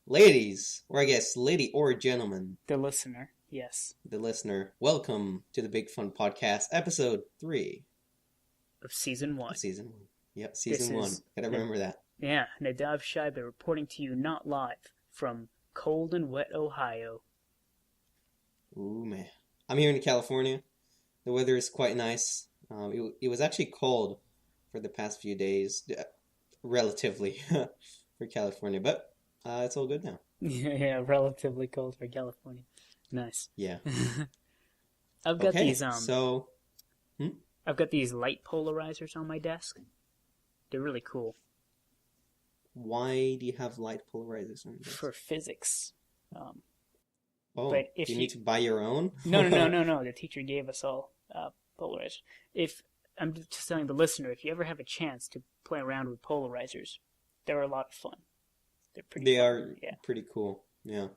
Ladies, or I guess lady or gentleman, The listener, yes. the listener, welcome to the Big Fun Podcast, episode 3 Of season of 1. season 1. Yep, This season 1. is, Gotta remember that. Nadav Shaiba reporting to you not live from cold and wet Ohio. Ooh, man. I'm here in California. The weather is quite nice. It was actually cold for the past few days, relatively, for California, but it's all good now. Yeah, relatively cold for California. Nice. Yeah. I've got Okay, these so, I've got these light polarizers on my desk. They're really cool why do you have light polarizers on this? for physics. Oh, but if do you you- need to buy your own? No. The teacher gave us all polarizers. If I'm just telling the listener, if you ever have a chance to play around with polarizers, they're a lot of fun. They're pretty. They fun. are Yeah. pretty cool. Yeah.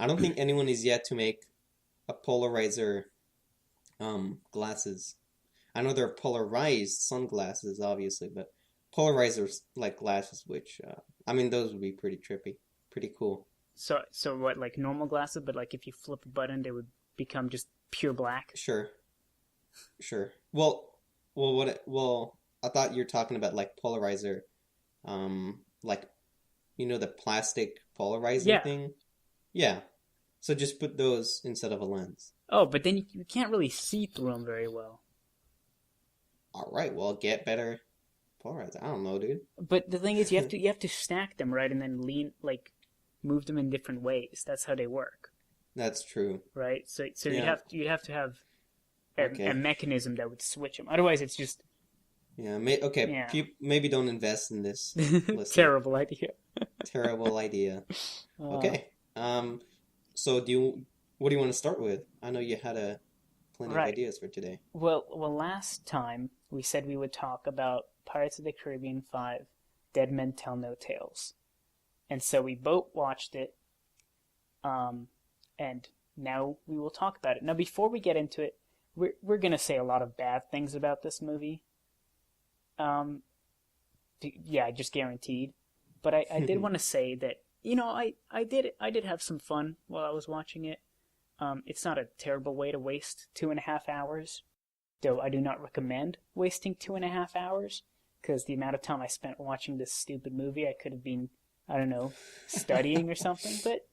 I don't think anyone is yet to make a polarizer glasses. I know there are polarized sunglasses, obviously, but polarizers like glasses, which those would be pretty trippy, pretty cool. So what, like normal glasses, but like if you flip a button, they would become just pure black? Sure. Well, I thought you were talking about like polarizer, like the plastic polarizer Yeah. thing. Yeah. So just put those instead of a lens. Oh, but then you can't really see through them very well. All right, well, get better polarizer. I don't know, dude. But the thing is, you have to stack them right, and then move them in different ways. That's how they work, That's true. right? So Yeah. you'd have to have Okay. a mechanism that would switch them. Otherwise, it's just Yeah. Okay. Yeah. Maybe don't invest in this. Listen. terrible idea. Terrible idea. Uh, Okay. So what do you want to start with? I know you had plenty of Right. ideas for today. Well, last time we said we would talk about Pirates of the Caribbean 5, Dead Men Tell No Tales. And so we both watched it, and now we will talk about it. Now, before we get into it, we're going to say a lot of bad things about this movie. Yeah, just guaranteed. But I did want to say that, I did have some fun while I was watching it. It's not a terrible way to waste 2.5 hours, though I do not recommend wasting 2.5 hours, because the amount of time I spent watching this stupid movie, I could have been, I don't know, studying or something. But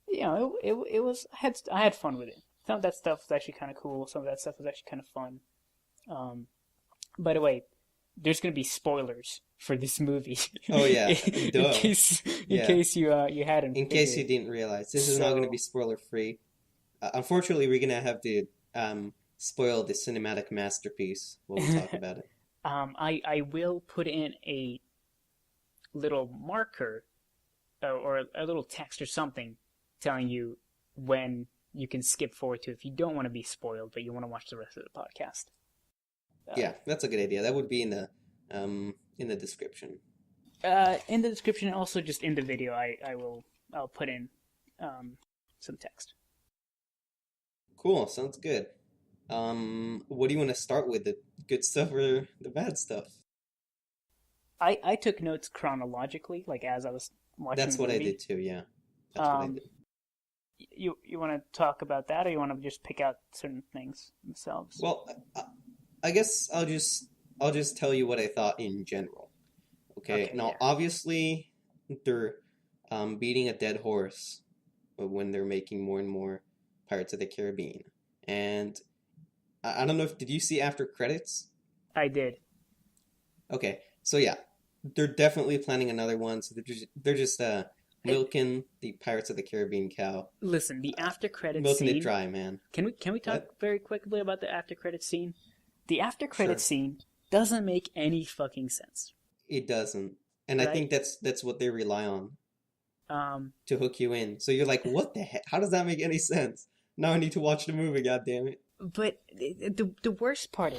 it was I had fun with it. Some of that stuff was actually kind of cool. Some of that stuff was actually kind of fun. By the way, there's going to be spoilers for this movie. Oh yeah, in duh. case Yeah. you hadn't. In case you figured. didn't realize, this is not going to So- be spoiler free. Unfortunately, we're going to have to spoil the cinematic masterpiece when we talk about it. I will put in a little marker or a little text or something telling you when you can skip forward to if you don't want to be spoiled, but you want to watch the rest of the podcast. Yeah, that's a good idea. That would be in the description. In the description and also just in the video, I'll put in some text. Cool, sounds good. What do you want to start with? The good stuff or the bad stuff? I took notes chronologically, like as I was watching. That's the what I movie. did too. Yeah, that's what I did. You want to talk about that, or you want to just pick out certain things themselves? Well, I guess I'll just tell you what I thought in general. Okay. Now, yeah. obviously, they're beating a dead horse when they're making more and more Pirates of the Caribbean, and I don't know if did you see after credits? I did. Okay, so yeah, they're definitely planning another one. So they're just milking the Pirates of the Caribbean cow, Listen, the after credits milking scene. it dry, man. Can we talk What? very quickly about the after credits scene? The after credits Sure. scene doesn't make any fucking sense. It doesn't, and I Right. think that's what they rely on Um, to hook you in. So you're like, what the heck? How does that make any sense? Now I need to watch the movie. God damn it! but the worst part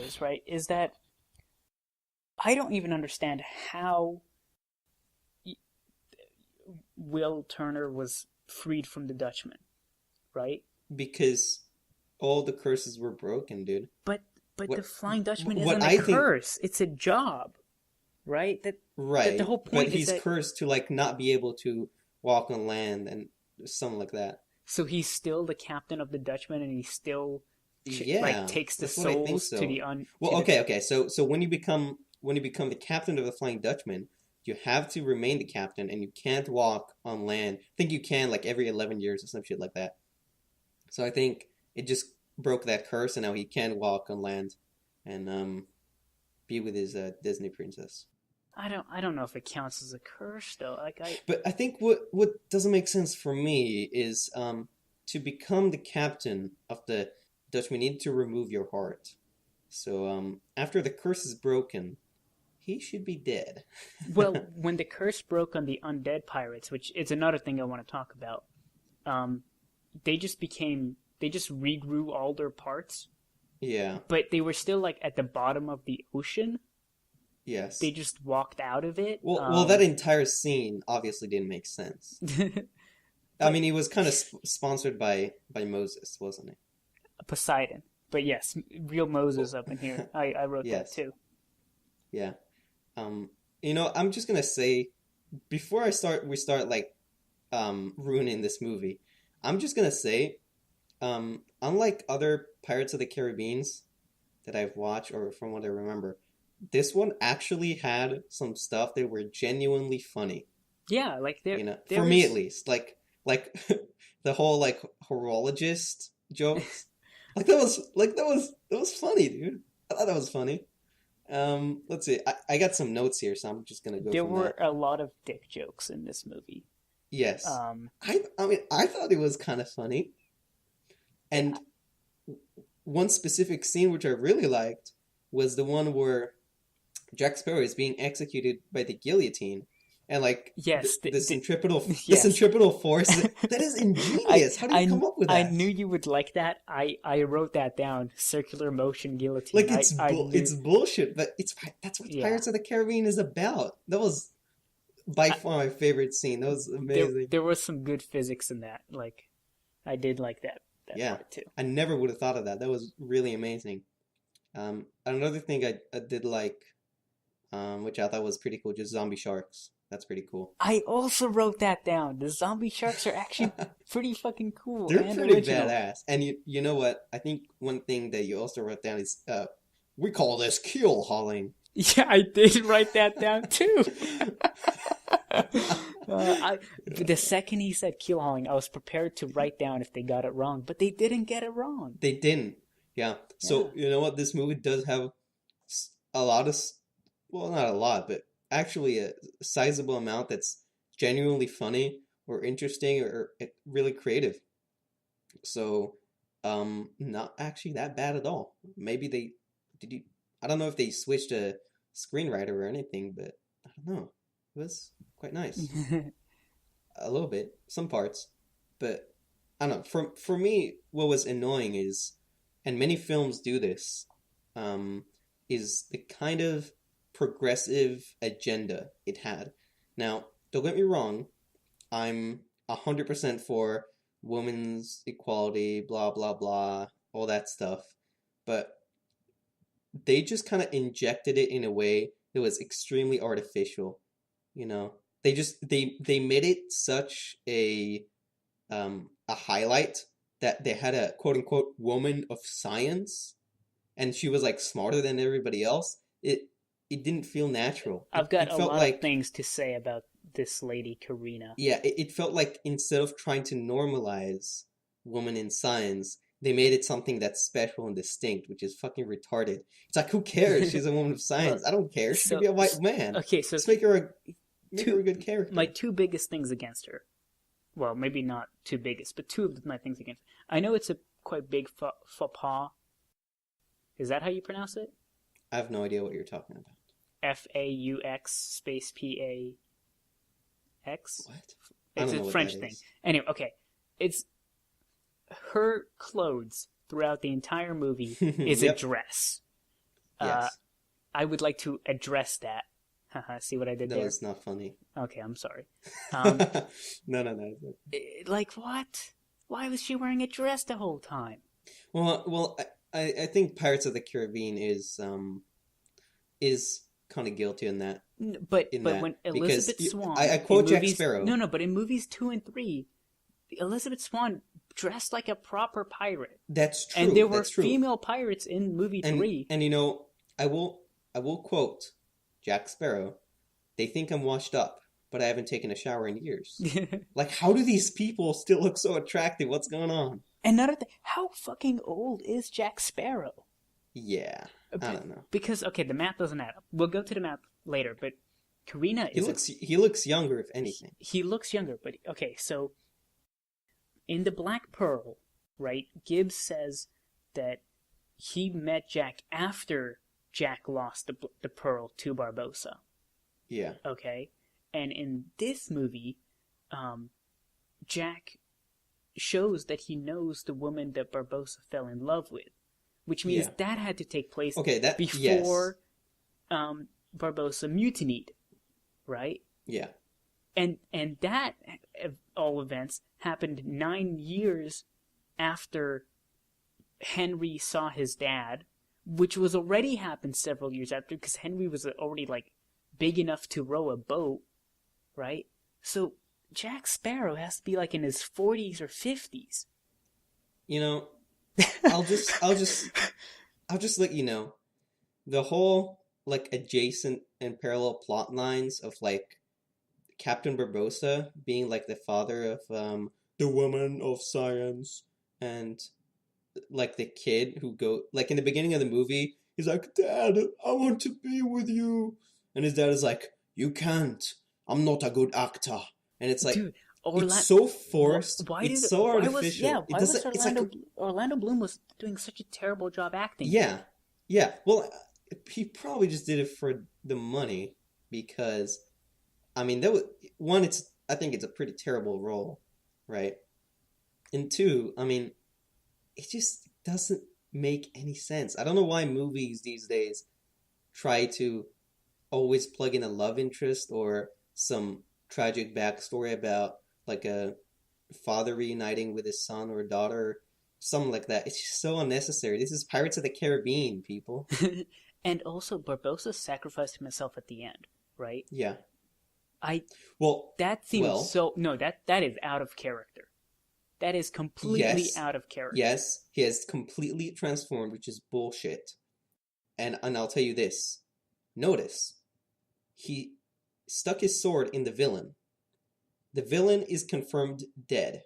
is that I don't even understand how Will Turner was freed from the Dutchman, right? Because all the curses were broken, dude. But What- the Flying Dutchman what isn't I a think- curse; it's a job, right? Right. the whole point but is he's that- cursed to like not be able to walk on land and something like that. So he's still the captain of the Dutchman, and he still like Yeah, takes the that's what I think souls to so. the un Well, to the. okay. So when you become the captain of the Flying Dutchman, you have to remain the captain, and you can't walk on land. I think you can like every 11 years or some shit like that. So I think it just broke that curse, and now he can walk on land and be with his Disney princess. I don't know if it counts as a curse though. Like I But I think what doesn't make sense for me is to become the captain of the Dutchman, you need to remove your heart. So after the curse is broken, he should be dead. well, when the curse broke on the undead pirates, which is another thing I want to talk about, um, they just regrew all their parts, Yeah. but they were still like at the bottom of the ocean. Yes. They just walked out of it. Well, that entire scene obviously didn't make sense. I But mean, he was kind of sponsored by Moses, wasn't he? Poseidon. But yes, real Moses Well, up in here. I wrote that yes. too. Yeah. Um, I'm just gonna say before we start like ruining this movie. I'm just gonna say, unlike other Pirates of the Caribbeans that I've watched or from what I remember, this one actually had some stuff that were genuinely funny. Yeah, like there For me at was. least, like the whole like horologist jokes, like that was funny, dude. I thought that was funny. Let's see. I got some notes here, so I'm just gonna go There from were that. a lot of dick jokes in this movie. Yes, Um, I mean I thought it was kind of funny, yeah, and one specific scene which I really liked was the one where Jack Sparrow is being executed by the guillotine, and like yes, the yes. centripetal force that is I ingenious. How do you come up with I that? knew you would like that. I wrote that down. Circular motion guillotine. Like I knew. it's bullshit, but that's what Yeah. Pirates of the Caribbean is about. That was by I, far my favorite scene. That was amazing. there was some good physics in that. Like I did like that Yeah, part too. I never would have thought of that. That was really amazing. Another thing I did like, which I thought was pretty cool, just zombie sharks. That's pretty cool. I also wrote that down. The zombie sharks are actually pretty fucking cool They're and pretty original. badass. And you know what? I think one thing that you also wrote down is we call this keel hauling. Yeah, I did write that down too. The second he said keel hauling, I was prepared to write down if they got it wrong, but they didn't get it wrong. They didn't. Yeah. Yeah, So you know what? This movie does have a lot of, well, not a lot, but actually a sizable amount that's genuinely funny or interesting or really creative. So, not actually that bad at all. Maybe they did you. I don't know if they switched a screenwriter or anything, but I don't know. It was quite nice. A little bit, some parts, but I don't know. For me, what was annoying is, and many films do this, um, is the kind of progressive agenda it had. Now, don't get me wrong, I'm 100% for women's equality, blah blah blah, all that stuff, but they just kind of injected it in a way that was extremely artificial. You know, they made it such a highlight that they had a quote unquote woman of science, and she was like smarter than everybody else. It didn't feel natural. I've got It a felt lot of like things to say about this lady, Karina. yeah, it felt like instead of trying to normalize woman in science, they made it something that's special and distinct, which is fucking retarded. It's like, who cares? She's a woman of Well, science. I don't care. She could so be a white man. okay, so Just make her a two good my character. two biggest things against her. Well, maybe not two biggest, but two of my things against. I know it's a quite big faux pas. Is that how you pronounce it? I have no idea what you're talking about. FAUX space PAX. What? I It's don't a know what French that thing. is. Anyway, okay. It's her clothes throughout the entire movie is a Yep. dress. Uh, Yes. I would like to address that. Haha, see what I did That there? was not funny. Okay, I'm sorry. Um, No. like what? Why was she wearing a dress the whole time? Well, I think Pirates of the Caribbean is kind of guilty in that. But In that when because Elizabeth Swann, I quote in Jack movies, Sparrow. no, but in movies 2 and 3, Elizabeth Swann dressed like a proper pirate, That's and true. there were That's true. female pirates in movie 3. And I will quote Jack Sparrow. They think I'm washed up, but I haven't taken a shower in years. Like, how do these people still look so attractive? What's going on? Another thing, how fucking old is Jack Sparrow? Yeah, I don't know. Because okay, the math doesn't add up. We'll go to the math later, but Karina he looks younger, if anything. He looks younger, but okay, so in the Black Pearl, right? Gibbs says that he met Jack after Jack lost the pearl to Barbossa. Yeah. Okay, and in this movie, Jack shows that he knows the woman that Barbossa fell in love with, which means that had to take place before Barbossa mutinied, right? Yeah. And that, all events, happened 9 years after Henry saw his dad, which was already happened several years after, because Henry was already, like, big enough to row a boat, right? So Jack Sparrow has to be, like, in his 40s or 50s. You know, I'll just let you know, the whole, like, adjacent and parallel plot lines of, like, Captain Barbossa being, like, the father of, the woman of science, and, like, the kid who like, in the beginning of the movie, he's like, Dad, I want to be with you. And his dad is like, you can't. I'm not a good actor. And it's like, dude, it's so forced. It's so artificial. Why was Orlando Bloom was doing such a terrible job acting? Yeah. Yeah. Well, he probably just did it for the money because, I mean, I think it's a pretty terrible role, right? And two, I mean, it just doesn't make any sense. I don't know why movies these days try to always plug in a love interest or some tragic backstory about, like, a father reuniting with his son or daughter, something like that. It's just so unnecessary. This is Pirates of the Caribbean, people. And also, Barbossa sacrificed himself at the end, right? Yeah. That seems that is out of character. That is completely out of character. Yes, he has completely transformed, which is bullshit. And I'll tell you this. Notice, he stuck his sword in the villain. The villain is confirmed dead,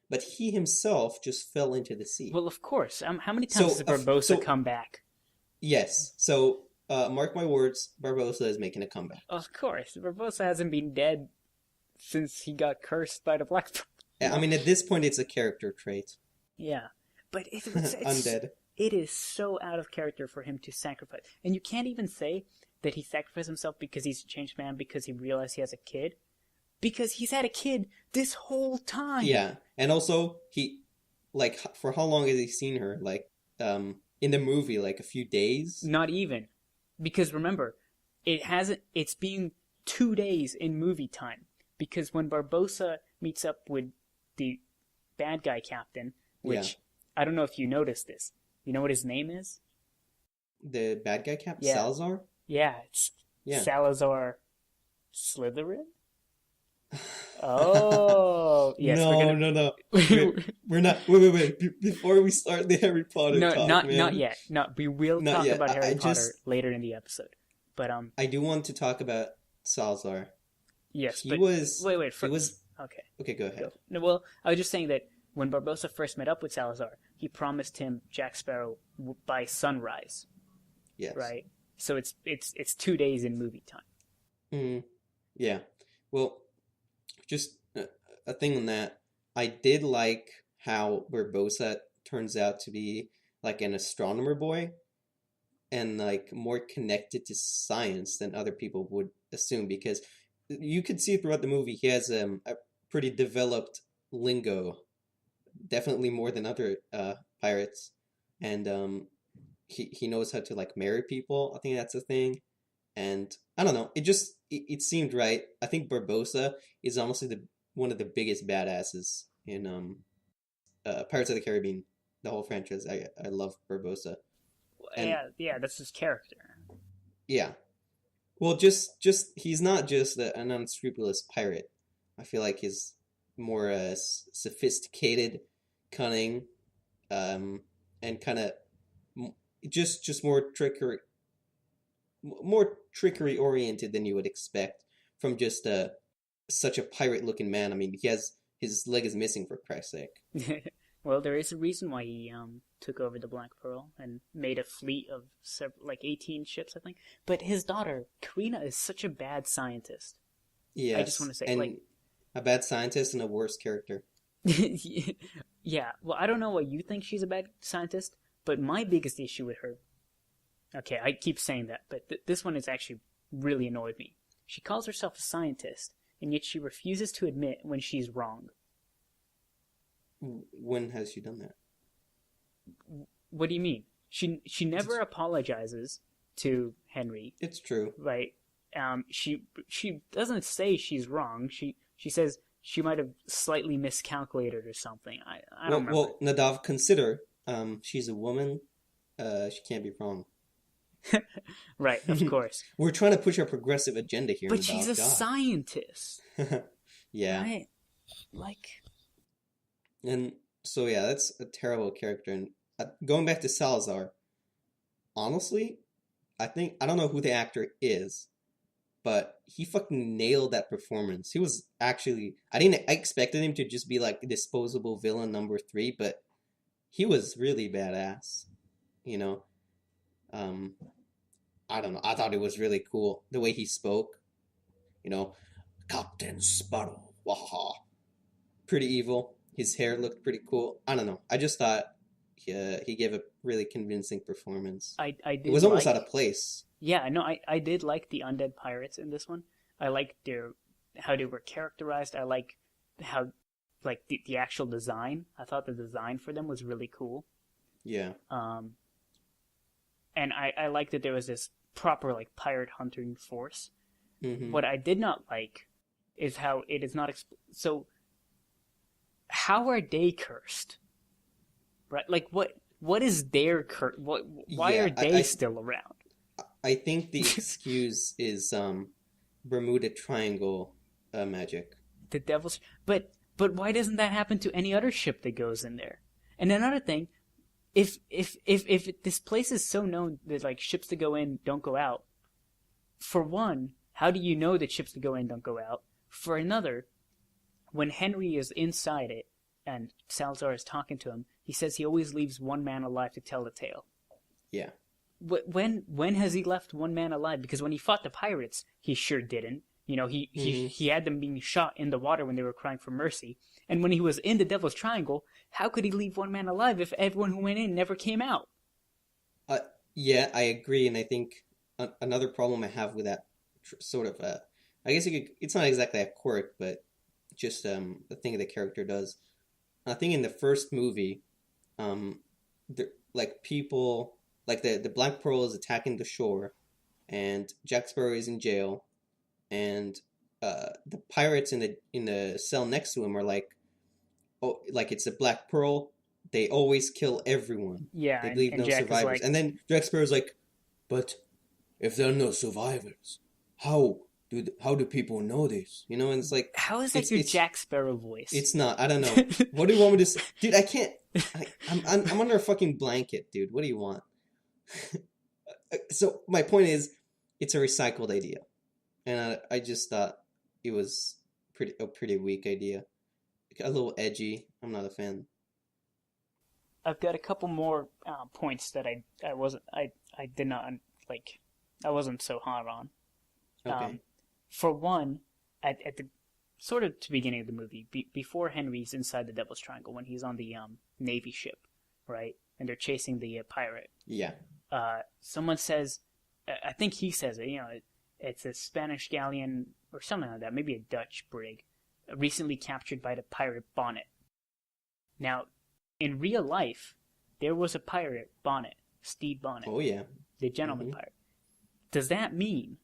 but he himself just fell into the sea. Well, of course. How many times has Barbossa come back? Yes. So, mark my words, Barbossa is making a comeback. Of course. Barbossa hasn't been dead since he got cursed by the Black... I mean, at this point, it's a character trait. Yeah. But it's undead. It is so out of character for him to sacrifice. And you can't even say that he sacrificed himself because he's a changed man because he realized he has a kid. Because he's had a kid this whole time. Yeah. And also, for how long has he seen her? Like, in the movie, like a few days? Not even. Because remember, it's been 2 days in movie time. Because when Barbossa meets up with the bad guy captain, which, I don't know if you noticed this. You know what his name is? The bad guy captain? Yeah. Salazar? Yeah, it's Salazar Slytherin? Oh, yes. No. We're not. Wait. Before we start the Harry Potter talk, not yet. No, we will talk about Harry Potter later in the episode. But I do want to talk about Salazar. Yes, he was. Wait. Okay. Okay, go ahead. No, well, I was just saying that when Barbossa first met up with Salazar, he promised him Jack Sparrow by sunrise. Yes. Right. So it's 2 days in movie time. Yeah. Well, just a thing on that. I did like how Barbossa turns out to be like an astronomer boy and like more connected to science than other people would assume, because you could see throughout the movie he has a pretty developed lingo, definitely more than other pirates, and he knows how to like marry people. I think that's a thing, and I don't know. It seemed right. I think Barbossa is honestly one of the biggest badasses in Pirates of the Caribbean, the whole franchise. I love Barbossa. Yeah, that's his character. Yeah. Well, just he's not just an unscrupulous pirate. I feel like he's more sophisticated, cunning, um, and kind of just more trickery oriented than you would expect from just such a pirate looking man. I mean, he has his leg is missing for Christ's sake. Well, there is a reason why he took over the Black Pearl and made a fleet of like 18 ships, I think. But his daughter, Karina, is such a bad scientist. I just Yes, want to say, and like, a bad scientist and a worse character. yeah. Well, I don't know what you think she's a bad scientist, but my biggest issue with her. Okay, I keep saying that, but this one has actually really annoyed me. She calls herself a scientist, and yet she refuses to admit when she's wrong. When has she done that? What do you mean? She never apologizes to Henry, It's true. right? She doesn't say she's wrong. She says she might have slightly miscalculated or something. I don't remember. Well, Nadav, consider she's a woman. She can't be wrong. Right, of course. We're trying to push our progressive agenda here, But Nadav. she's a God. scientist, Yeah. right? Like, And so yeah, that's a terrible character. And going back to Salazar, honestly, I don't know who the actor is, but he fucking nailed that performance. He was actually I expected him to just be like disposable villain number 3, but he was really badass. You know, I don't know. I thought it was really cool the way he spoke. You know, Captain Sparrow, waha, pretty evil. His hair looked pretty cool. I don't know. I just thought he gave a really convincing performance. I did. It was almost like, out of place. Yeah, no, I did like the undead pirates in this one. I liked how they were characterized. I like how like the actual design. I thought the design for them was really cool. Yeah. And I like that there was this proper like pirate hunting force. Mm-hmm. What I did not like is how it is not so. How are they cursed? Right? Like what is their curse? Why Yeah, are they still around? I think the excuse is Bermuda Triangle magic. The devil's but why doesn't that happen to any other ship that goes in there? And another thing, if this place is so known that like ships that go in don't go out, for one, how do you know that ships that go in don't go out? For another, when Henry is inside it and Salazar is talking to him, he says he always leaves one man alive to tell the tale. Yeah. When has he left one man alive? Because when he fought the pirates, he sure didn't. You know, he had them being shot in the water when they were crying for mercy. And when he was in the Devil's Triangle, how could he leave one man alive if everyone who went in never came out? Yeah, I agree, and I think another problem I have with that sort of I guess it's not exactly a quirk, but just the thing the character does. I think in the first movie, like people like the Black Pearl is attacking the shore, and Jack Sparrow is in jail, and the pirates in the cell next to him are like, oh, like it's a Black Pearl. They always kill everyone. Yeah, They leave and no Jack survivors. is like, And then Jack Sparrow's like, but if there are no survivors, how do people know this? You know, and it's like, how is that your Jack Sparrow voice? It's not. I don't know. What do you want me to say, dude? I can't. I'm under a fucking blanket, dude. What do you want? So my point is, it's a recycled idea, and I just thought it was a pretty weak idea, a little edgy. I'm not a fan. I've got a couple more points that I did not like. I wasn't so hot on. Okay. For one, at the sort of to beginning of the movie, before Henry's inside the Devil's Triangle, when he's on the Navy ship, right, and they're chasing the pirate. Yeah. Someone says, I think he says it. You know, it's a Spanish galleon or something like that, maybe a Dutch brig, recently captured by the pirate Bonnet. Now, in real life, there was a pirate, Bonnet, Stede Bonnet. Oh yeah. The gentleman pirate. Does that mean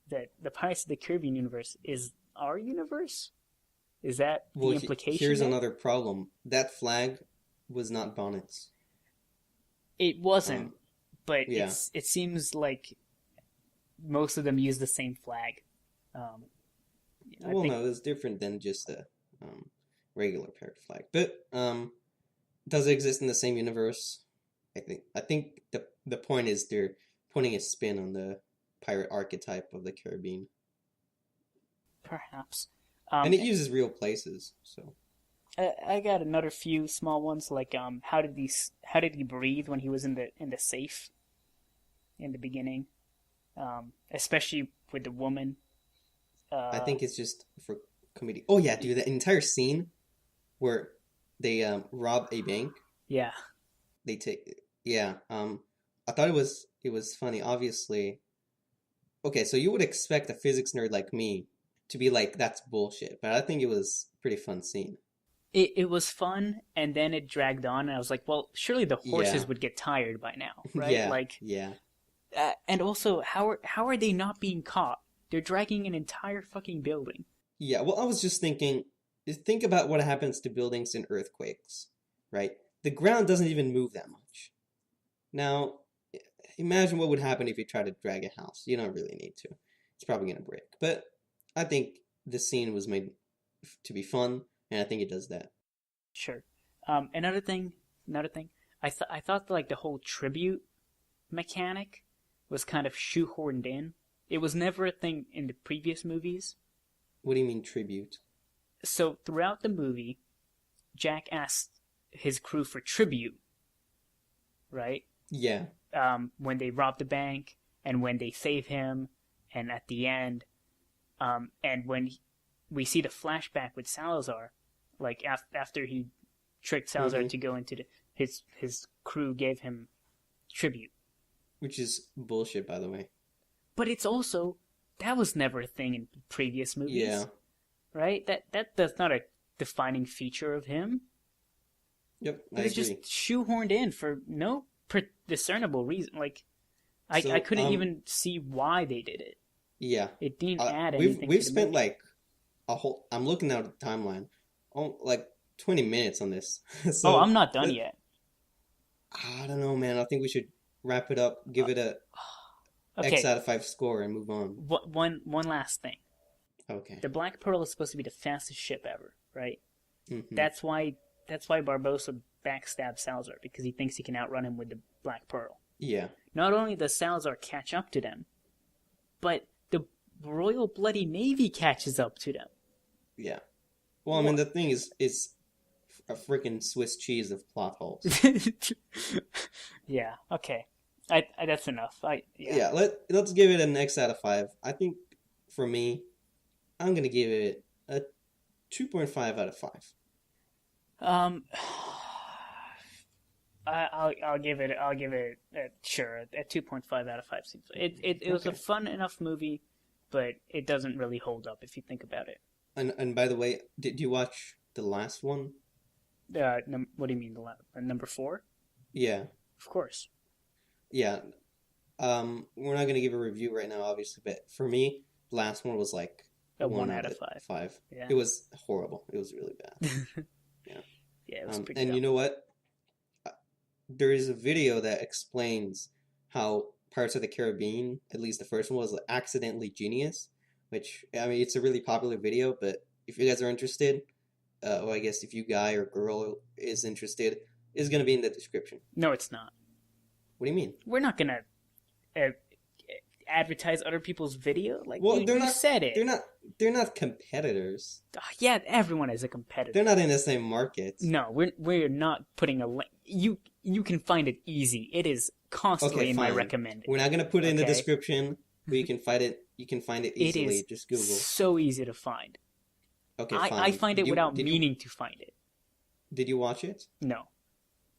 that the Pirates of the Caribbean universe is our universe? Is that the implication? Here's another problem. That flag was not Bonnet's. It wasn't, but yeah. it seems like most of them use the same flag. I think No, it's different than just a regular pirate flag. But does it exist in the same universe? I think the point is they're putting a spin on the pirate archetype of the Caribbean, perhaps. and it uses real places. So I got another few small ones like how did he breathe when he was in the safe in the beginning, especially with the woman. I think it's just for comedy. Oh yeah, dude, the entire scene where they rob a bank. Yeah. They take yeah. I thought it was funny. Obviously, okay, so you would expect a physics nerd like me to be like, that's bullshit, but I think it was a pretty fun scene. It was fun, and then it dragged on, and I was like, well, surely the horses Yeah. would get tired by now, right? Yeah. Like, Yeah. and also, how are they not being caught? They're dragging an entire fucking building. Yeah. Well, I was just thinking, think about what happens to buildings in earthquakes, right? The ground doesn't even move that much. Now, imagine what would happen if you try to drag a house. You don't really need to. It's probably gonna break. But I think the scene was made to be fun, and I think it does that. Sure. Another thing. I thought like the whole tribute mechanic was kind of shoehorned in. It was never a thing in the previous movies. What do you mean tribute? So throughout the movie, Jack asked his crew for tribute, right? Yeah. When they rob the bank and when they save him, and at the end, and when we see the flashback with Salazar, like after he tricked Salazar to go into his crew gave him tribute. Which is bullshit, by the way. But it's also that was never a thing in previous movies. Yeah. Right? That's not a defining feature of him. Yep, I It was agree. just shoehorned in for no discernible reason. Like So, I couldn't even see why they did it. Yeah. It didn't add We've anything we've to the spent movie. like a whole. I'm looking at the timeline. Oh, like 20 minutes on this. Oh, So I'm not done let- yet. I don't know, man. I think we should wrap it up, give it a X Okay, out of 5 score, and move on. one last thing. Okay. The Black Pearl is supposed to be the fastest ship ever, right? Mhm. That's why Barbossa backstabs Salazar because he thinks he can outrun him with the Black Pearl. Yeah. Not only does Salazar catch up to them, but the Royal Bloody Navy catches up to them. Yeah. Well, I mean, the thing is, it's a freaking Swiss cheese of plot holes. Yeah. Okay. That's enough. Yeah. Let's give it an X out of 5. I think for me, I'm gonna give it a 2.5 out of 5. Um. I'll give it sure a 2.5 out of 5 seems it was a Okay. fun enough movie, but it doesn't really hold up if you think about it. And by the way, did you watch the last one? What do you mean number 4? Yeah. Of course. Yeah. We're not gonna give a review right now, obviously, but for me, the last one was like A 1 out of 5. 5. Yeah. It was horrible. It was really bad. Yeah. Yeah, it was pretty And dumb. you know what? There is a video that explains how Pirates of the Caribbean, at least the first one, was accidentally genius. Which, I mean, it's a really popular video, but if you guys are interested, or I guess if you guy or girl is interested, it's gonna be in the description. No, it's not. What do you mean? We're not gonna uh, advertise other people's video. Like, Well, you, they're you not. said it. They're not competitors. Yeah, everyone is a competitor. They're not in the same market. No, we're not putting a link. You can find it easy. It is constantly Okay, in my fine. recommended. We're not gonna put it in the Okay. description. But you can find it. You can find it It easily. is Just Google. so easy to find. Okay, I fine. find it without meaning to find it. Did you watch it? No.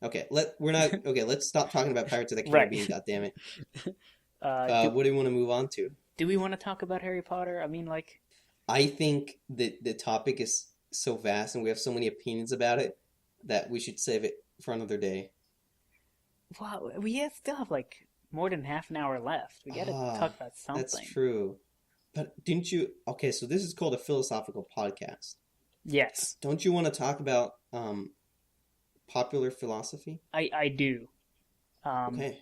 Okay, we're not. Okay, let's stop talking about Pirates of the Right. Caribbean. God damn it. Do, What do you want to move on to? do we want to talk about Harry Potter? I mean, like, I think that the topic is so vast and we have so many opinions about it that we should save it for another day. wow, still have like more than half an hour left. We got to talk about something. That's true. But didn't you? Okay, so this is called a philosophical podcast. Yes, Don't you want to talk about popular philosophy? I do. Okay.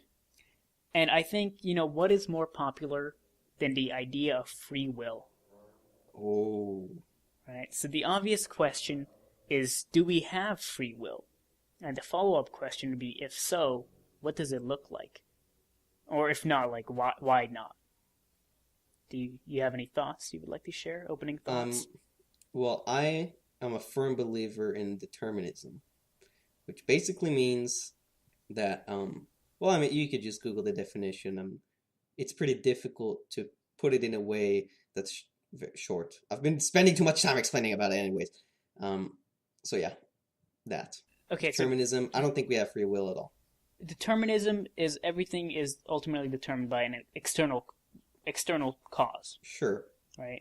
And I think, what is more popular than the idea of free will. Oh. Right? So the obvious question is, do we have free will? And the follow-up question would be, if so, what does it look like? Or if not, like, why not? Do you have any thoughts you would like to share? Opening thoughts? Well, I am a firm believer in determinism, which basically means that, well, I mean, you could just Google the definition. It's pretty difficult to put it in a way that's short. I've been spending too much time explaining about it anyways. So yeah, that. Okay, Determinism, I don't think we have free will at all. Determinism is everything is ultimately determined by an external cause. Sure. Right.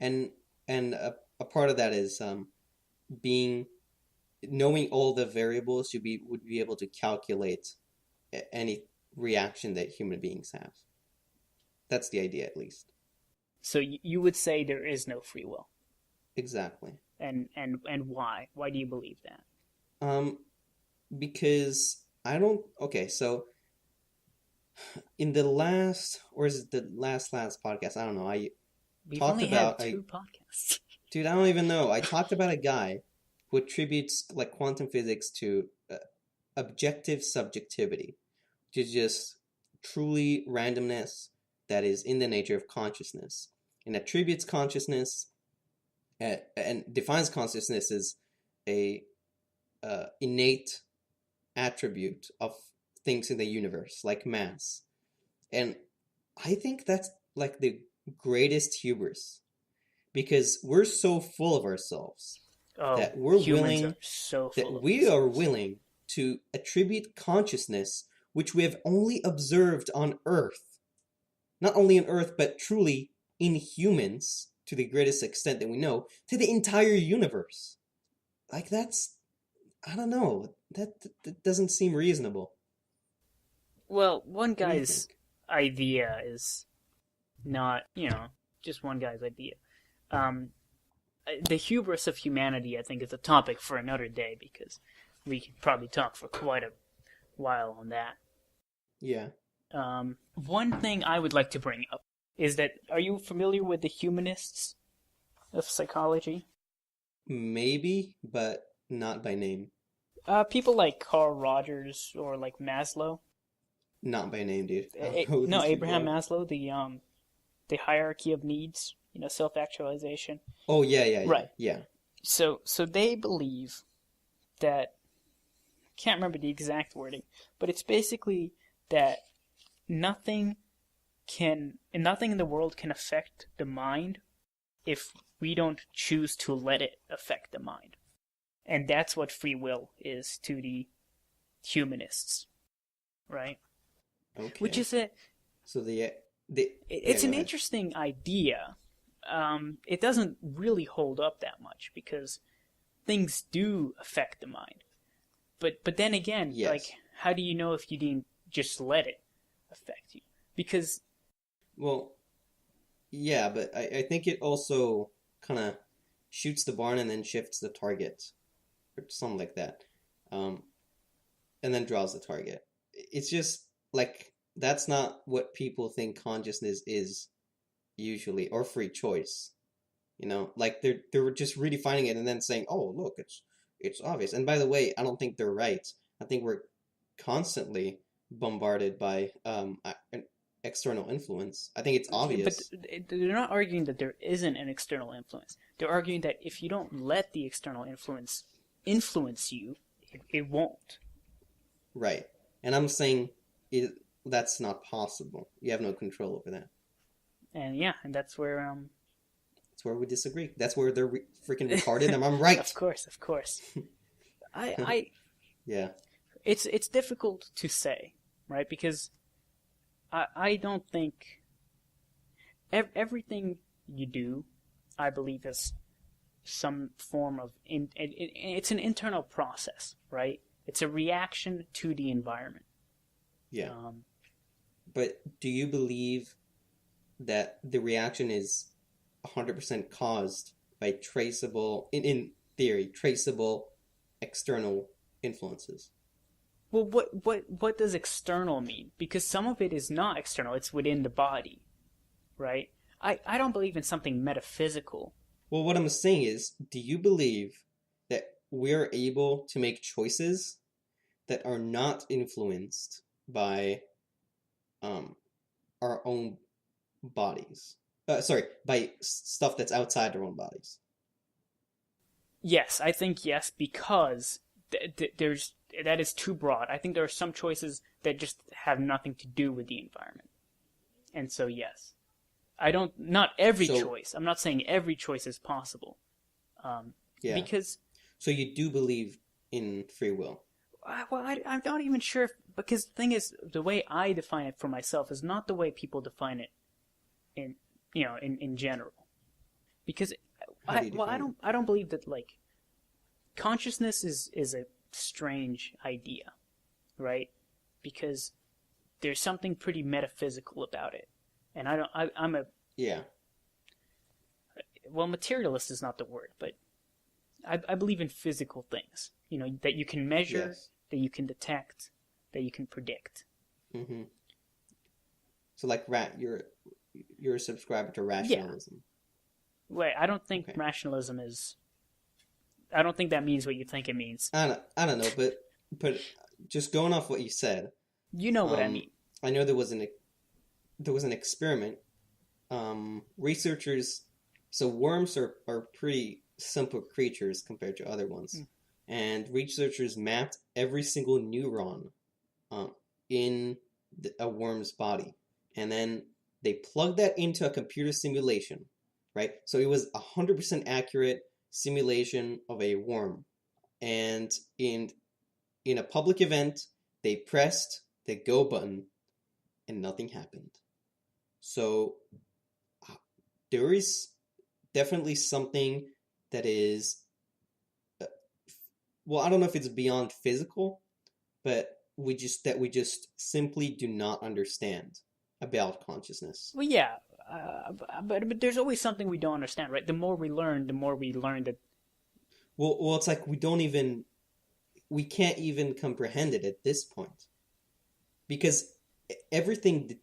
And a part of that is knowing all the variables, would be able to calculate any reaction that human beings have. That's the idea, at least. So you would say there is no free will. Exactly. And why? Why do you believe that? Because I don't. Okay, so in the last, or is it the last podcast? I don't know. We've talked only about had 2 podcasts. Dude, I don't even know. I talked about a guy who attributes like quantum physics to objective subjectivity, which is just truly randomness that is in the nature of consciousness, and attributes consciousness and defines consciousness as a innate attribute of things in the universe, like mass. And I think that's like the greatest hubris, because we're so full of ourselves that we are willing to attribute consciousness, which we have only observed on Earth, not only on Earth, but truly in humans to the greatest extent that we know, to the entire universe. Like that's, I don't know, that doesn't seem reasonable. Well, one guy's idea is not, just one guy's idea. The hubris of humanity, I think, is a topic for another day, because we could probably talk for quite a while on that. Yeah. One thing I would like to bring up is that, are you familiar with the humanists of psychology? Maybe, but not by name. People like Carl Rogers or like Maslow. Not by name, dude. No, Abraham Maslow, the hierarchy of needs, self-actualization. Oh, yeah. Right. Yeah. So they believe that, can't remember the exact wording, but it's basically that nothing in the world can affect the mind if we don't choose to let it affect the mind. And that's what free will is to the humanists, right? Okay. Which is it's an interesting idea. It doesn't really hold up that much, because things do affect the mind. But then again, yes. Like, how do you know if you didn't just let it affect you? Because, well, yeah, but I think it also kind of shoots the barn and then shifts the target, or something like that, and then draws the target. It's just like, that's not what people think consciousness is usually, or free choice. Like they're just redefining it and then saying, "Oh, look, it's obvious." And by the way, I don't think they're right. I think we're constantly bombarded by an external influence. I think it's obvious. But they're not arguing that there isn't an external influence. They're arguing that if you don't let the external influence you, it won't. Right. And I'm saying that's not possible. You have no control over that. And that's where that's where we disagree. That's where they're freaking retarded, and I'm right. Of course. I yeah. It's difficult to say, right? Because I don't think everything you do, I believe, is some form of it's an internal process, right? It's a reaction to the environment. Yeah. But do you believe that the reaction is 100% caused by traceable, in theory, traceable external influences? Well, what does external mean? Because some of it is not external; it's within the body, right? I don't believe in something metaphysical. Well, what I'm saying is, do you believe that we're able to make choices that are not influenced by um our own bodies? Sorry, by stuff that's outside our own bodies. Yes, I think yes, because there's that is too broad. I think there are some choices that just have nothing to do with the environment. And so yes. I don't not every So, choice. I'm not saying every choice is possible. yeah. Because So you do believe in free will. I'm not even sure because the thing is the way I define it for myself is not the way people define it in in general. Because How do you define it? I don't believe that like consciousness is a strange idea, right? Because there's something pretty metaphysical about it. And I'm a Yeah. well, materialist is not the word, but I believe in physical things, that you can measure, Yes. that you can detect, that you can predict. Mm-hmm. So like you're a subscriber to Yeah. rationalism. Wait, I don't think Okay. rationalism is. I don't think that means what you think it means. I don't know, but just going off what you said, You know what I um, mean. I know there was an experiment. Researchers, so worms are pretty simple creatures compared to other ones, Mm. and researchers mapped every single neuron um, in a worm's body, and then they plugged that into a computer simulation, right? So it was 100% accurate simulation of a worm, and in a public event, they pressed the go button, and nothing happened. So there is definitely something that is, uh, well, I don't know if it's beyond physical, but we just simply do not understand about consciousness. Well, yeah, but there's always something we don't understand, right? The more we learn, that. Well, it's like we can't even comprehend it at this point because everything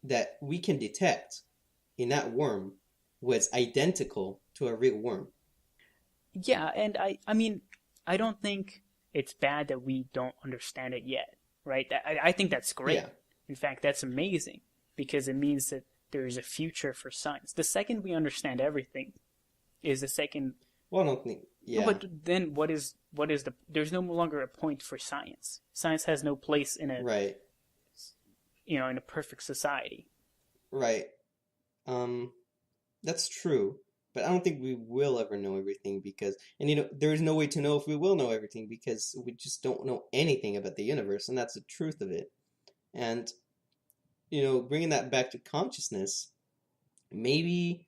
that we can detect in that worm was identical to a real worm. Yeah, and I mean, I don't think it's bad that we don't understand it yet, right? I think that's great. Yeah. In fact, that's amazing because it means that there is a future for science. The second we understand everything is the second. Well, I don't think. No, Yeah. but then what is the? There's no longer a point for science. Science has no place in a Right. in a perfect society. Right. Um, that's true, but I don't think we will ever know everything and there is no way to know if we will know everything because we just don't know anything about the universe, and that's the truth of it. And, bringing that back to consciousness, maybe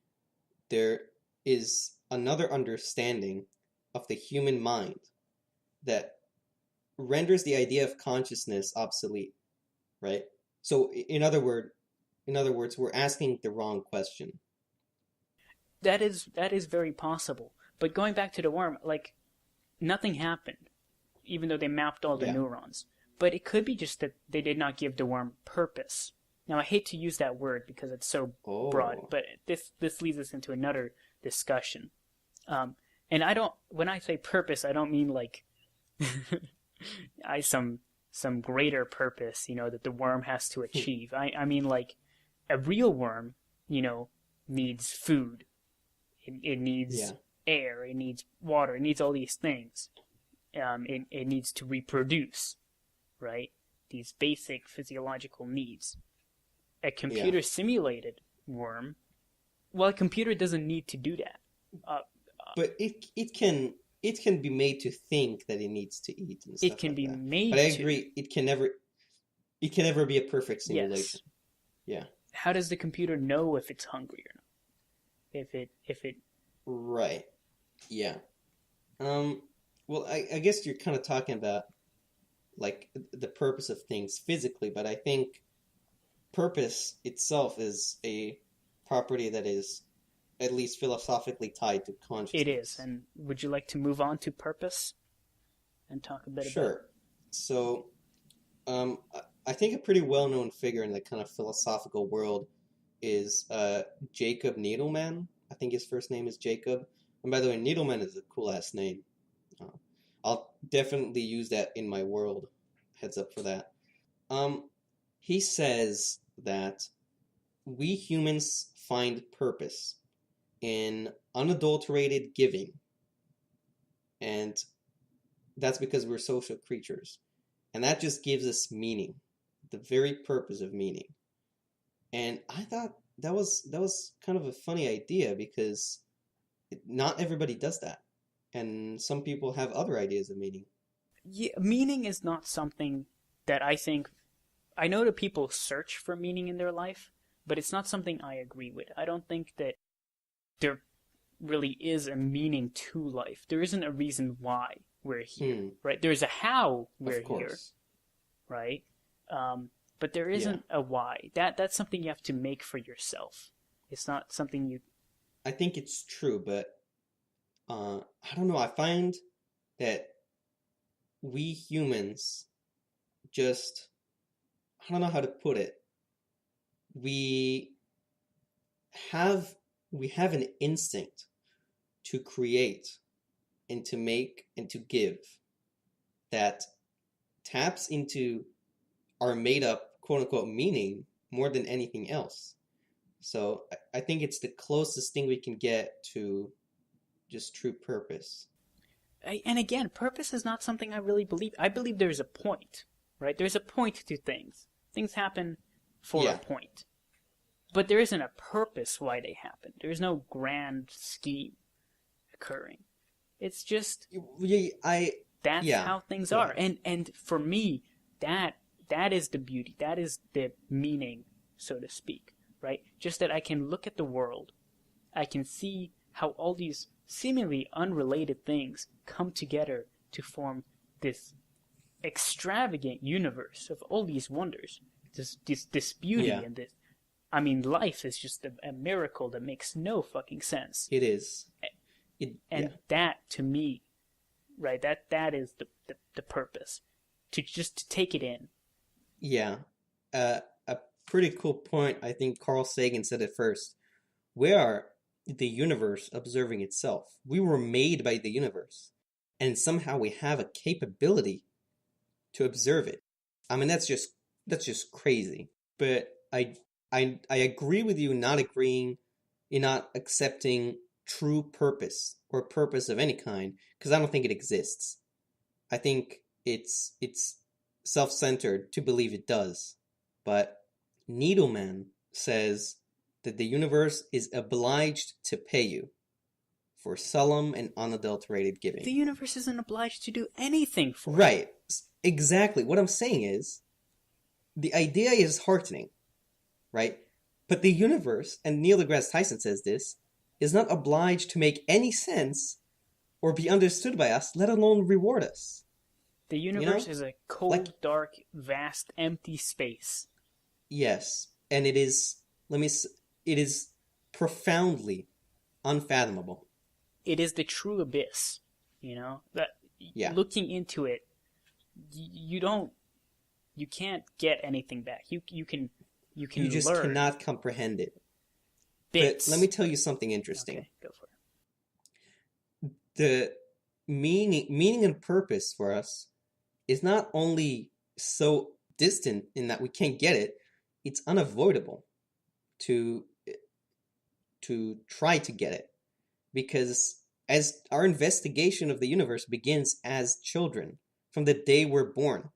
there is another understanding of the human mind that renders the idea of consciousness obsolete, right? So, in other words, we're asking the wrong question. That is very possible. But going back to the worm, like nothing happened, even though they mapped all the Yeah. neurons. But it could be just that they did not give the worm purpose. Now I hate to use that word because it's so broad, Oh, but this leads us into another discussion. And I don't when I say purpose, I don't mean like I some greater purpose, that the worm has to achieve. I mean like a real worm, needs food. It yeah. needs air, it needs water, it needs all these things. It needs to reproduce, right? These basic physiological needs. A Yeah. computer simulated worm, well, a computer doesn't need to do that. Uh, But it can be made to think that it needs to eat and it stuff can like be that. But I made to. agree, it can never be a perfect simulation. Yes. Yeah. How does the computer know if it's hungry or not? If it Right. Yeah. Well, I guess you're kind of talking about like the purpose of things physically, but I think purpose itself is a property that is at least philosophically tied to it is. consciousness. And would you like to move on to purpose and talk a bit about? Sure. So, I think a pretty well-known figure in the kind of philosophical world is Jacob Needleman. I think his first name is Jacob. And by the way, Needleman is a cool ass name. Uh, I'll definitely use that in my world. Heads up for that. Um, he says that we humans find purpose in unadulterated giving, and that's because we're social creatures. And that just gives us meaning, the very purpose of meaning. And I thought that was kind of a funny idea because not everybody does that. And some people have other ideas of meaning. Yeah, meaning is not something that I know that people search for meaning in their life, but it's not something I agree with. I don't think that there really is a meaning to life. There isn't a reason why we're here, right? There's a how we're here, right? But there isn't a why. That's something you have to make for yourself. It's not something you... I think it's true, but I don't know. I find that we humans just, I don't know how to put it. We have an instinct to create and to make and to give that taps into our made up quote unquote meaning more than anything else. So I think it's the closest thing we can get to just true purpose. And again, purpose is not something I really believe. I believe there's a point, right? There's a point to things. Things happen for a point. But there isn't a purpose why they happen. There's no grand scheme occurring. It's just that's how things are. And for me, that is the beauty. That is the meaning, so to speak, right? Just that I can look at the world. I can see how all these seemingly unrelated things come together to form this extravagant universe of all these wonders. This beauty and this. I mean, life is just a miracle that makes no fucking sense. It is. That, to me, right, that is the purpose. To take it in. Yeah. A pretty cool point. I think Carl Sagan said it first. We are the universe observing itself. We were made by the universe. And somehow we have a capability to observe it. I mean, that's just crazy. But I agree with you not agreeing in not accepting true purpose or purpose of any kind, because I don't think it exists. I think it's self-centered to believe it does. But Needleman says that the universe is obliged to pay you for solemn and unadulterated giving. The universe isn't obliged to do anything for you. Right. Exactly. What I'm saying is, the idea is heartening, right? But the universe, and Neil deGrasse Tyson says this, is not obliged to make any sense or be understood by us, let alone reward us. The universe is a cold, dark, vast, empty space. Yes, and it is profoundly unfathomable. It is the true abyss, that looking into it, you can't get anything back. You just learn. Cannot comprehend it. Bits. But let me tell you something interesting. Okay, go for it. The meaning and purpose for us is not only so distant in that we can't get it, it's unavoidable to try to get it. Because as our investigation of the universe begins as children, from the day we're born,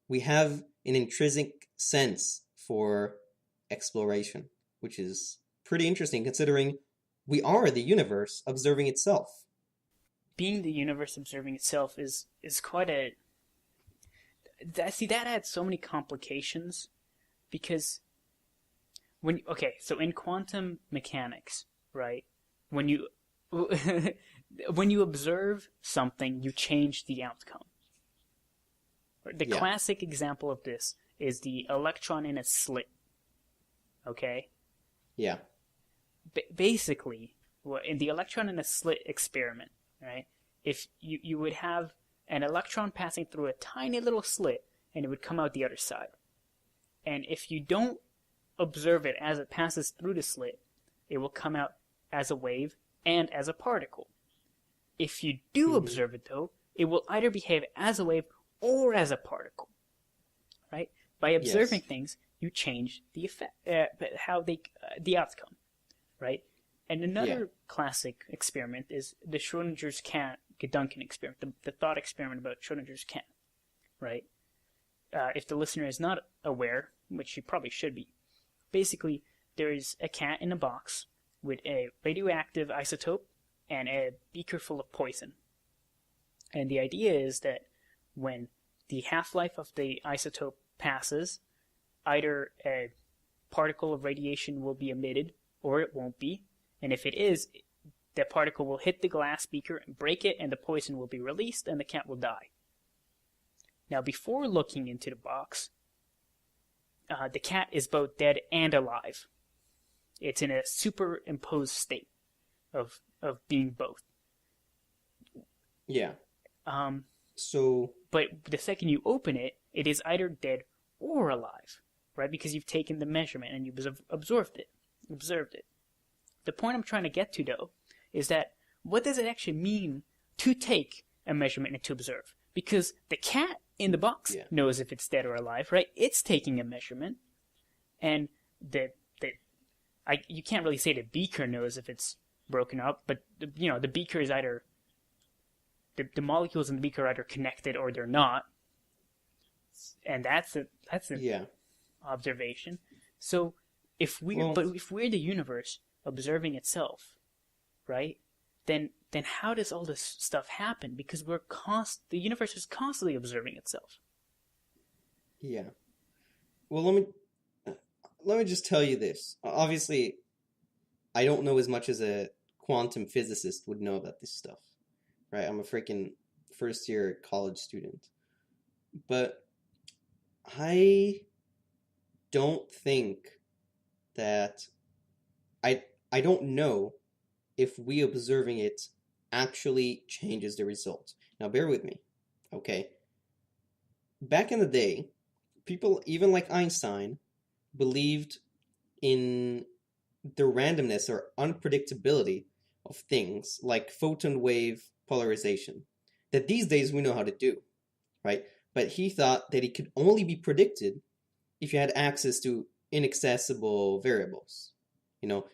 we have an intrinsic sense for exploration, which is pretty interesting considering we are the universe observing itself. Being the universe observing itself is quite a... that adds so many complications, because so in quantum mechanics, right, when you observe something, you change the outcome. The classic example of this is the electron in a slit. Okay? Yeah. Basically, in the electron in a slit experiment, right, if you would have an electron passing through a tiny little slit, and it would come out the other side. And if you don't observe it as it passes through the slit, it will come out as a wave and as a particle. If you do observe it, though, it will either behave as a wave or as a particle, right? By observing things, you change the effect, the outcome, right? And another classic experiment is the Schrödinger's cat Gedanken experiment, the thought experiment about Schrödinger's cat, right? If the listener is not aware, which you probably should be, basically there is a cat in a box with a radioactive isotope and a beaker full of poison. And the idea is that when the half-life of the isotope passes, either a particle of radiation will be emitted or it won't be. And if it is, the particle will hit the glass beaker and break it, and the poison will be released, and the cat will die. Now, before looking into the box, the cat is both dead and alive. It's in a superimposed state of being both. Yeah. But the second you open it, it is either dead or alive, right? Because you've taken the measurement and you've observed it. The point I'm trying to get to, though, is that what does it actually mean to take a measurement and to observe? Because the cat in the box knows if it's dead or alive, right? It's taking a measurement, and you can't really say the beaker knows if it's broken up, but the beaker is either the molecules in the beaker are either connected or they're not, and that's an observation. So if we're the universe observing itself, right? Then how does all this stuff happen? Because the universe is constantly observing itself. Yeah. Well, let me just tell you this. Obviously, I don't know as much as a quantum physicist would know about this stuff, right? I'm a freaking first-year college student. But I don't think that... I don't know if we observing it actually changes the result. Now, bear with me, okay? Back in the day, people, even like Einstein, believed in the randomness or unpredictability of things like photon wave polarization that these days we know how to do, right? But he thought that it could only be predicted if you had access to inaccessible variables.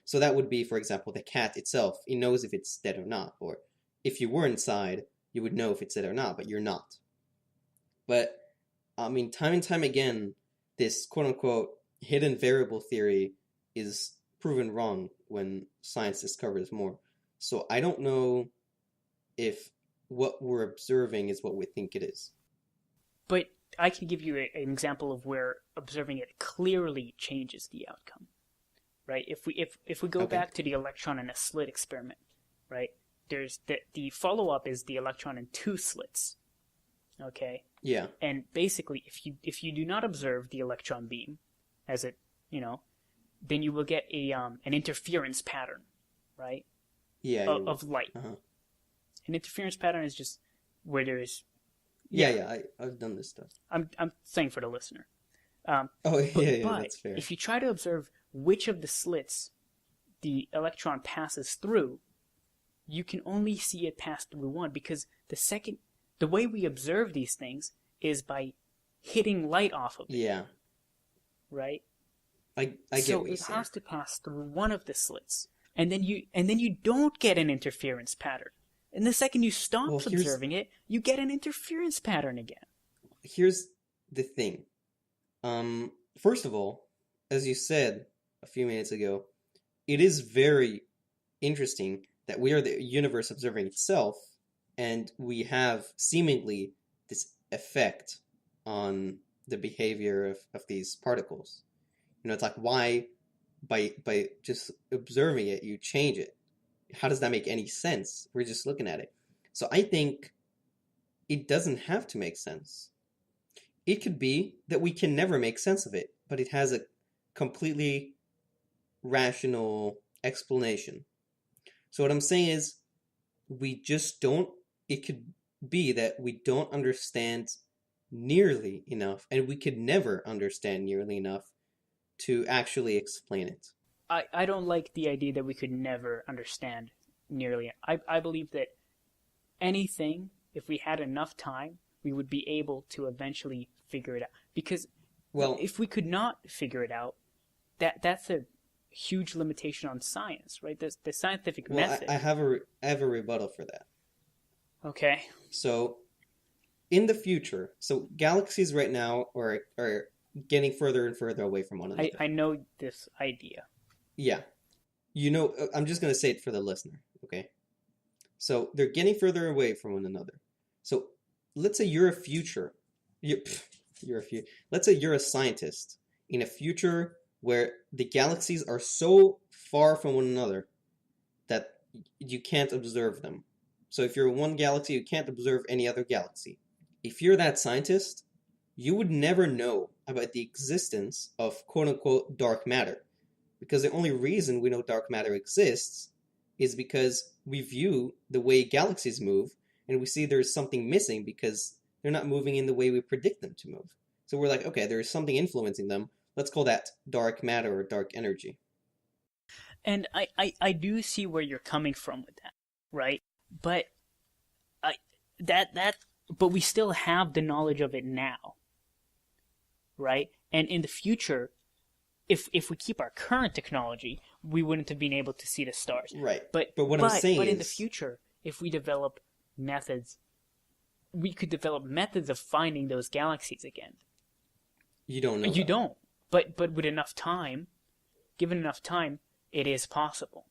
So that would be, for example, the cat itself. It knows if it's dead or not. Or if you were inside, you would know if it's dead or not, but you're not. But, time and time again, this quote-unquote hidden variable theory is proven wrong when science discovers more. So I don't know if what we're observing is what we think it is. But I can give you an example of where observing it clearly changes the outcome. Right? If we go back to the electron in a slit experiment, right? There's the follow-up is the electron in two slits. Okay? Yeah. And basically, if you do not observe the electron beam as it, then you will get an interference pattern, right? Yeah. Of light. Uh-huh. An interference pattern is just where there is... I've done this stuff. I'm saying for the listener. But that's fair. If you try to observe which of the slits the electron passes through, you can only see it pass through one, because the way we observe these things is by hitting light off of it. Yeah. Right? I get what you're saying. So it has to pass through one of the slits, and then you don't get an interference pattern. And the second you stop observing it, you get an interference pattern again. Here's the thing. First of all, as you said a few minutes ago, it is very interesting that we are the universe observing itself, and we have seemingly this effect on the behavior of these particles. It's like, why, by just observing it, you change it? How does that make any sense? We're just looking at it. So I think it doesn't have to make sense. It could be that we can never make sense of it, but it has a completely rational explanation. So what I'm saying is, it could be that we don't understand nearly enough, and we could never understand nearly enough to actually explain it. I don't like the idea that we could never understand nearly. I believe that anything, if we had enough time, we would be able to eventually figure it out. Because Well, if we could not figure it out, that's a huge limitation on science, right? The scientific method. I have a rebuttal for that. Okay. So, in the future, so galaxies right now are getting further and further away from one another. I know this idea. Yeah. I'm just going to say it for the listener, okay? So, they're getting further away from one another. So, let's say you're a future. Let's say you're a scientist in a future where the galaxies are so far from one another that you can't observe them. So if you're in one galaxy, you can't observe any other galaxy. If you're that scientist, you would never know about the existence of quote-unquote dark matter. Because the only reason we know dark matter exists is because we view the way galaxies move and we see there's something missing because they're not moving in the way we predict them to move. So we're like, okay, there's something influencing them. Let's call that dark matter or dark energy. And I do see where you're coming from with that, right? But but we still have the knowledge of it now, right? And in the future, if we keep our current technology, we wouldn't have been able to see the stars. Right. But what I'm saying but is, in the future, if we develop methods, we could develop methods of finding those galaxies again. You don't know. You don't. But with enough time, given enough time, it is possible,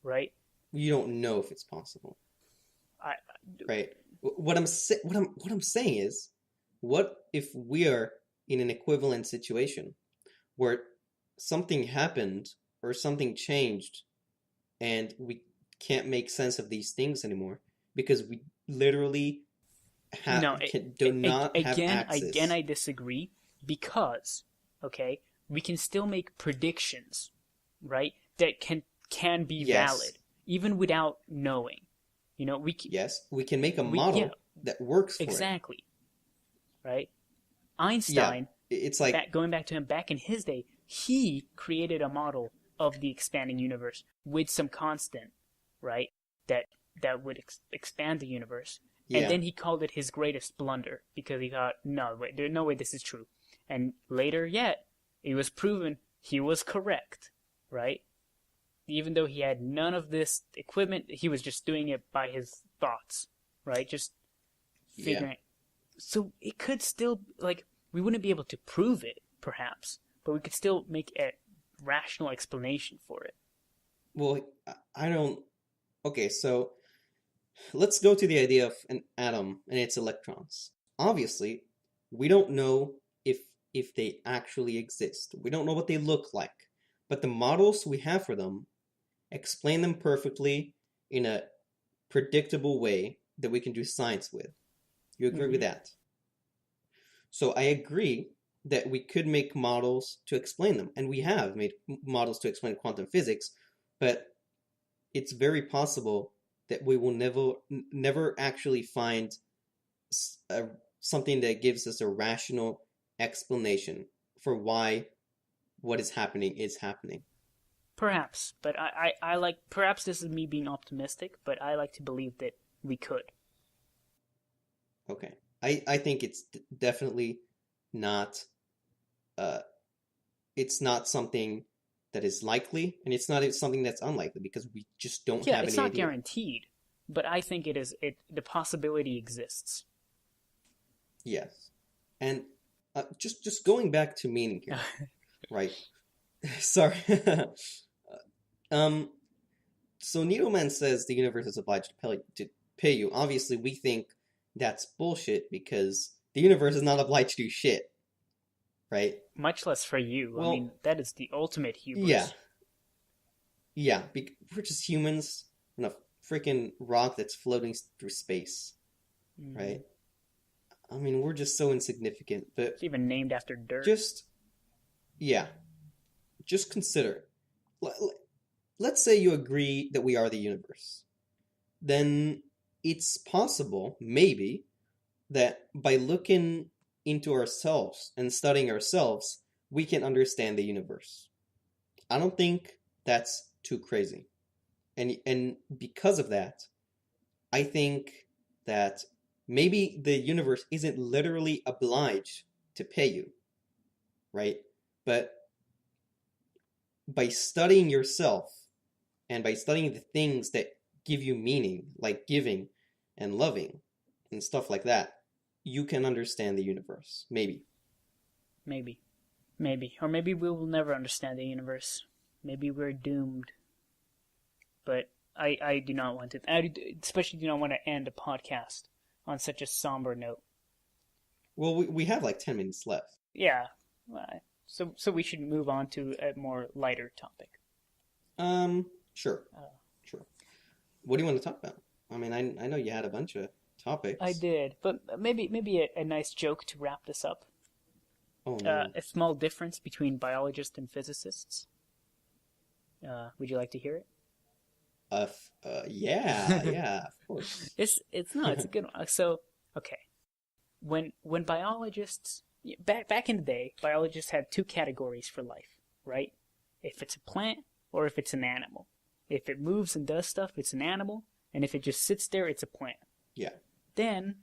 right? You don't know if it's possible. Right. What I'm saying is, what if we are in an equivalent situation where something happened or something changed, and we can't make sense of these things anymore because we literally do not have access. Again, I disagree because, okay, we can still make predictions, right? That can be valid even without knowing. We can make a model that works for exactly, right? Einstein, it's like going back to him back in his day, he created a model of the expanding universe with some constant, right? That would expand the universe. And then he called it his greatest blunder because he thought, no, wait, there's no way this is true. And later yet, it was proven he was correct, right? Even though he had none of this equipment, he was just doing it by his thoughts, right? Just figuring. So it could still, we wouldn't be able to prove it, perhaps, but we could still make a rational explanation for it. Well, I don't... Okay, so let's go to the idea of an atom and its electrons. Obviously, we don't know if they actually exist. We don't know what they look like. But the models we have for them explain them perfectly in a predictable way that we can do science with. You agree with that? So I agree that we could make models to explain them. And we have made models to explain quantum physics, but it's very possible that we will never actually find something that gives us a rational explanation for why what is happening is happening. Perhaps, but I like, perhaps this is me being optimistic, but I like to believe that we could. Okay. I think it's definitely not, it's not something that is likely, and it's not something that's unlikely, because we just don't have any idea. Yeah, it's not guaranteed, but I think the possibility exists. Yes. And just going back to meaning here, right? Sorry. So Needleman says the universe is obliged to pay you. Obviously, we think that's bullshit because the universe is not obliged to do shit, right? Much less for you. Well, I mean, that is the ultimate hubris. Yeah. Yeah, we're just humans on a freaking rock that's floating through space, right? I mean, we're just so insignificant. But it's even named after dirt. Just consider. Let's say you agree that we are the universe. Then it's possible, maybe, that by looking into ourselves and studying ourselves, we can understand the universe. I don't think that's too crazy. And because of that, I think that maybe the universe isn't literally obliged to pay you, right? But by studying yourself and by studying the things that give you meaning, like giving and loving and stuff like that, you can understand the universe. Maybe. Maybe. Maybe. Or maybe we will never understand the universe. Maybe we're doomed. But I do not want to. I especially do not want to end a podcast on such a somber note. Well, we have like 10 minutes left. Yeah. So we should move on to a more lighter topic. Sure. Sure. What do you want to talk about? I mean, I know you had a bunch of topics. I did, but maybe a nice joke to wrap this up. Oh, no. A small difference between biologists and physicists. Would you like to hear it? Yeah, of course. It's a good one. So, okay. When biologists back in the day, biologists had two categories for life, right? If it's a plant or if it's an animal. If it moves and does stuff, it's an animal, and if it just sits there, it's a plant. Yeah. Then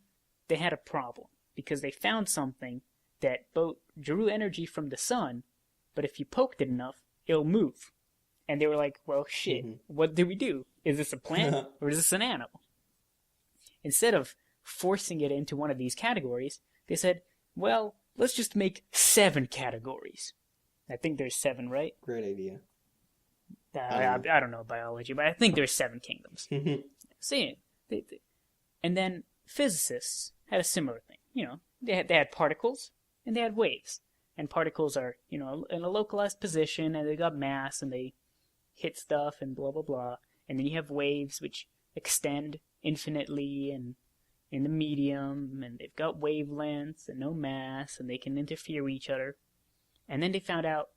they had a problem because they found something that both drew energy from the sun, but if you poked it enough, it'll move. And they were like, well, shit, what do we do? Is this a plant or is this an animal? Instead of forcing it into one of these categories, they said, well, let's just make 7 categories. I think there's 7, right? Great idea. I don't know biology, but I think there's 7 kingdoms. See, and then physicists had a similar thing. You know, they had particles and they had waves. And particles are, you know, in a localized position and they got mass and they hit stuff and blah, blah, blah. And then you have waves which extend infinitely and in the medium and they've got wavelengths and no mass and they can interfere with each other. And then they found out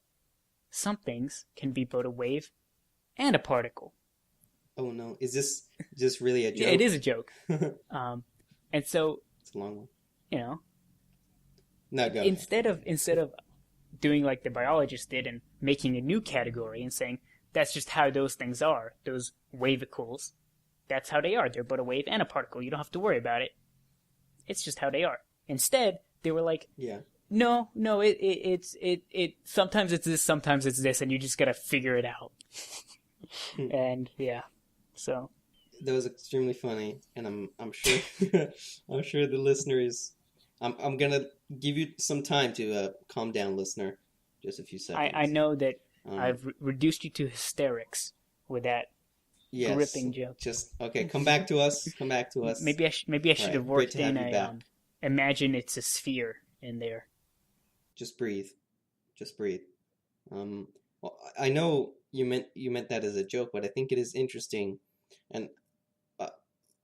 some things can be both a wave and a particle. Oh no, is this just really a joke? Yeah, it is a joke. And so it's a long one. You know, no, go instead of doing like the biologists did and making a new category and saying that's just how those things are, those wavicles, that's how they are. They're both a wave and a particle. You don't have to worry about it. It's just how they are. Instead, they were like, yeah. No, it's sometimes it's this, sometimes it's this, and you just gotta figure it out. And yeah, so that was extremely funny, and I'm sure I'm sure the listeners. I'm gonna give you some time to calm down, listener. Just a few seconds. I know that I've reduced you to hysterics with that gripping joke. Just okay. Come back to us. Come back to us. Maybe I should have worked in a imagine it's a sphere in there. Just breathe. Just breathe. Well, I know you meant that as a joke, but I think it is interesting, and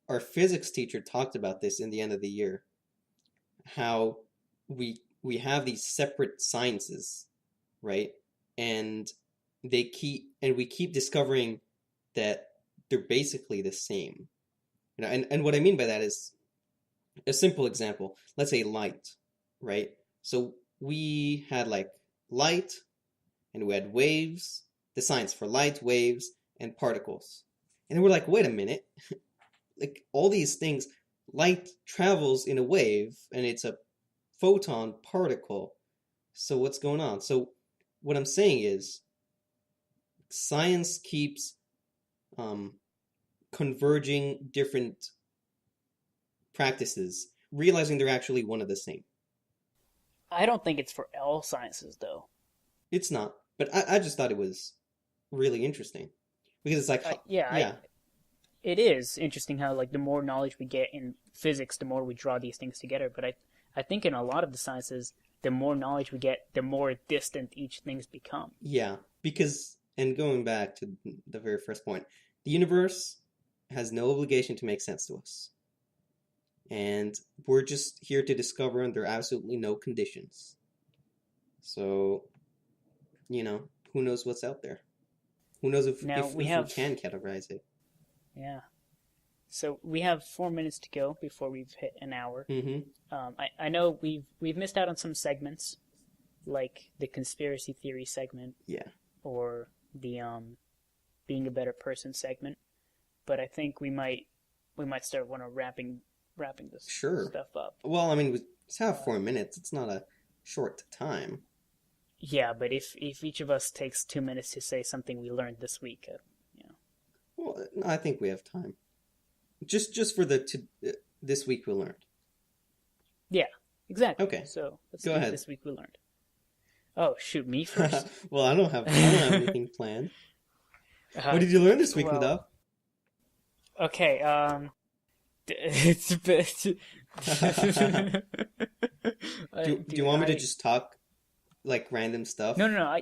our physics teacher talked about this in the end of the year. How we have these separate sciences, right? And we keep discovering that they're basically the same. You know, and what I mean by that is a simple example. Let's say light, right? So we had like light, and we had waves, the science for light, waves, and particles. And we're like, wait a minute. Like all these things, light travels in a wave, and it's a photon particle. So what's going on? So what I'm saying is science keeps converging different practices, realizing they're actually one of the same. I don't think it's for all sciences, though. It's not, but I just thought it was really interesting because it's like it is interesting how like the more knowledge we get in physics, the more we draw these things together. But I think in a lot of the sciences, the more knowledge we get, the more distant each things become. Yeah, because and going back to the very first point, the universe has no obligation to make sense to us. And we're just here to discover under absolutely no conditions. So, you know, who knows what's out there? Who knows if we can categorize it? Yeah. So we have 4 minutes to go before we've hit an hour. Mm-hmm. I know we've missed out on some segments. like the conspiracy theory segment Yeah. or the being a better person segment. But I think we might start wrapping this Sure. stuff up. Well, I mean, we just have 4 minutes. It's not a short time. Yeah, but if each of us takes 2 minutes to say something we learned this week, Well, no, I think we have time. Just for this week we learned. Yeah, exactly. Okay. So let's Go do ahead. this week we learned. Oh, shoot, me first? Well, I don't have anything planned. What did you learn this week, Nadav? Okay, it's a bit... Do you want me to just talk like random stuff? No.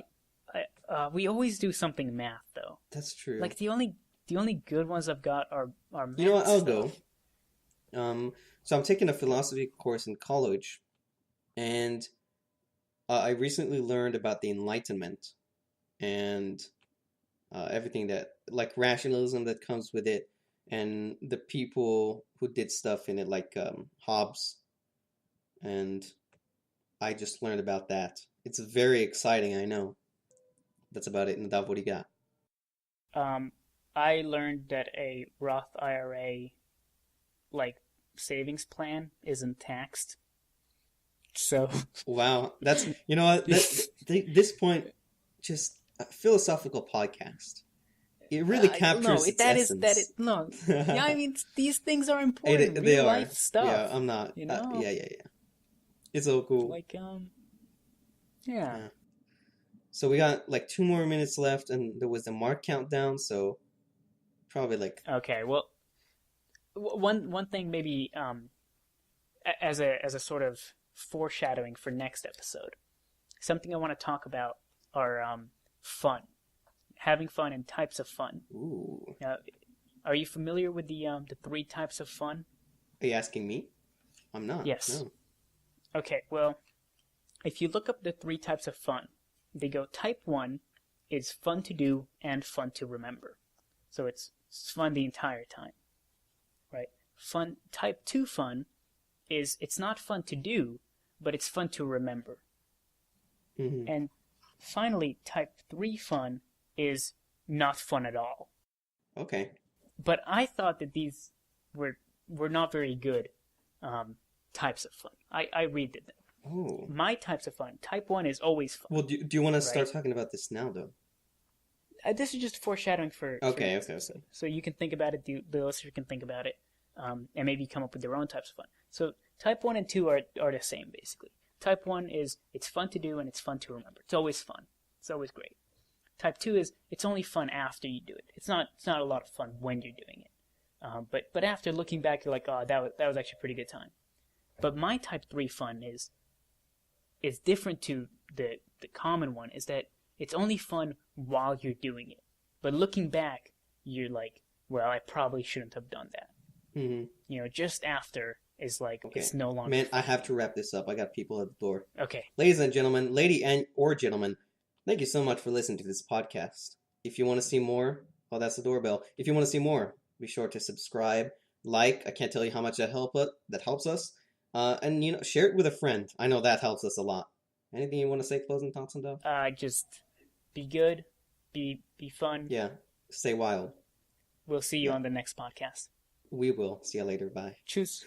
We always do something math though. That's true. Like the only good ones I've got are math. You know what? I'll stuff. go. So I'm taking a philosophy course in college, and I recently learned about the Enlightenment and everything that, like rationalism that comes with it, and the people who did stuff in it, like Hobbes, and I just learned about that. It's very exciting, I know. That's about it. Nadav, what do you got? I learned that a Roth IRA, like savings plan, isn't taxed. So Wow, that's you know what? This point, just a philosophical podcast. It really captures its essence. Yeah, I mean these things are important. They real are. life stuff. Yeah, I'm not. You know? Yeah. It's so cool. Like yeah. So we got like 2 more minutes left, and there was a mark countdown. So probably like Okay. Well, one thing maybe as a sort of foreshadowing for next episode, something I want to talk about are fun, having fun and types of fun. Ooh. Are you familiar with the 3 types of fun? Are you asking me? I'm not. Yes. No. Okay, well, if you look up the 3 types of fun, they go type 1 is fun to do and fun to remember. So it's fun the entire time, right? Type 2 fun is it's not fun to do, but it's fun to remember. Mm-hmm. And finally, type 3 fun is not fun at all. Okay. But I thought that these were not very good types of fun. I redid them. Oh. My types of fun. Type 1 is always fun. Well, do you want to Right. start talking about this now, though? This is just foreshadowing for Okay. next episode. So you can think about it, the listener can think about it, and maybe come up with their own types of fun. So type 1 and 2 are the same, basically. Type 1 is it's fun to do and it's fun to remember. It's always fun. It's always great. Type 2 is it's only fun after you do it. It's not a lot of fun when you're doing it. But after looking back, you're like, oh, that was actually a pretty good time. But my type 3 fun is different to the common one, is that it's only fun while you're doing it. But looking back, you're like, well, I probably shouldn't have done that. Mm-hmm. You know, just after is like, Okay. it's no longer Man, fun. I have to wrap this up. I got people at the door. Okay. Ladies and gentlemen, or gentlemen, thank you so much for listening to this podcast. If you want to see more, oh, that's the doorbell. If you want to see more, be sure to subscribe, like. I can't tell you how much that helps us. And share it with a friend. I know that helps us a lot. Anything you want to say, closing thoughts on that? Just be good, be fun. Yeah, stay wild. We'll see you on the next podcast. We will. See you later. Bye. Tschüss.